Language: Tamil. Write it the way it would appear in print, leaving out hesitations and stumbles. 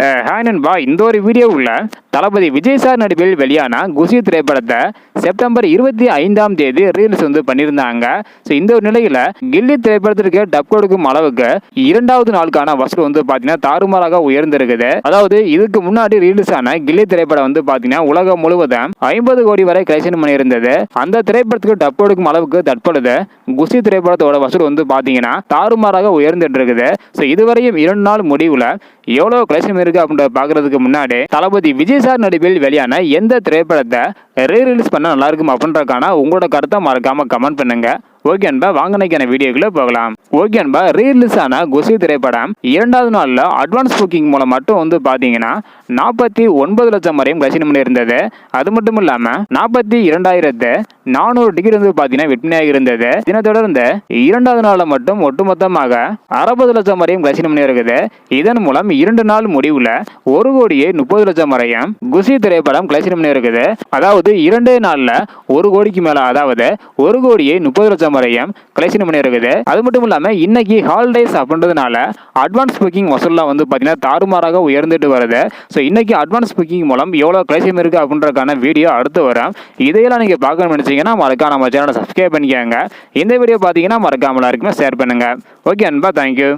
ஹாய் நண்பா, இந்த ஒரு வீடியோவில் தளபதி விஜய் சார் நடிப்பில் வெளியான குஷி திரைப்படத்தை செப்டம்பர் 25ஆம் தேதி ரீல்ஸ் பண்ணியிருந்தாங்க. ஸோ இந்த ஒரு நிலையில் கில்லி திரைப்படத்திற்கு டப் கொடுக்கும் அளவுக்கு 2வது நாளுக்கான வசூல் பார்த்தீங்கன்னா தாறுமாறாக உயர்ந்திருக்குது. அதாவது இதுக்கு முன்னாடி ரீல்ஸ் ஆன கில்லி திரைப்படம் பார்த்தீங்கன்னா உலகம் முழுவதும் 50 கோடி வரை கலெக்ஷன் பண்ணியிருந்தது. அந்த திரைப்படத்துக்கு டப் கொடுக்கும் அளவுக்கு தற்பொழுது குஷி திரைப்படத்தோட வசூல் பார்த்தீங்கன்னா தாறுமாறாக உயர்ந்துட்டு இருக்குது. ஸோ இதுவரையும் 2 நாள் முடிவில் எவ்வளவு கலெக்ஷன் இருக்கு அப்படின்றத பாக்குறதுக்கு முன்னாடி தளபதி விஜய் சார் நடிப்பில் வெளியான எந்த திரைப்படத்தை ரீரிலீஸ் பண்ண நல்லா இருக்கும் அப்படின்றதுக்கான உங்களோட கருத்தை மறக்காம கமெண்ட் பண்ணுங்க. ஓகே அன்பா, வாங்கினைக்கான வீடியோக்குள்ள போகலாம். ஓகே அன்பா, ரீரிலீஸ் ஆன குஷி திரைப்படம் 2வது நாளில் அட்வான்ஸ் புக்கிங் மூலம் மட்டும் பார்த்தீங்கன்னா 49 லட்சம் வரையும் கலெக்ஷன் பண்ணியிருந்தது. அது மட்டும் இல்லாமல் 42,400 டிக்கெட் பார்த்தீங்கன்னா விற்பனையாக இருந்தது. இதனை தொடர்ந்து 2வது நாளில் மட்டும் ஒட்டுமொத்தமாக 60 லட்சம் வரையும் கலெக்ஷன் பண்ணியிருக்குது. இதன் மூலம் 2 நாள் முடிவில் 1,30,00,000 வரையும் குஷி திரைப்படம் கலெக்ஷன் பண்ணியிருக்குது. அதாவது 2 நாளில் 1 கோடிக்கு மேல, அதாவது 1,30,00,000 வரையும் கலெக்ஷன் பண்ணியிருக்குது. அது மட்டும் இல்லாம இன்னைக்கு ஹாலிடேஸ் அப்படின்றதுனால அட்வான்ஸ் புக்கிங் வசூல்லாம் பார்த்தீங்கன்னா தாறுமாறாக உயர்ந்துட்டு வருது. ஸோ இன்னைக்கு அட்வான்ஸ் புக்கிங் மூலம் எவ்வளவு கலெக்ஷன் இருக்கு அப்படின்றதுக்கான வீடியோ அடுத்து வரும். இதையெல்லாம் நீங்க பார்க்கணும்னு நினைச்சீங்கன்னா மறக்காம நம்ம சேனலை சப்ஸ்கிரைப் பண்ணிக்கோங்க. இந்த வீடியோ பார்த்தீங்கன்னா மறக்காம எல்லாருக்குமே ஷேர் பண்ணுங்க. ஓகே அன்பா, தேங்க்யூ.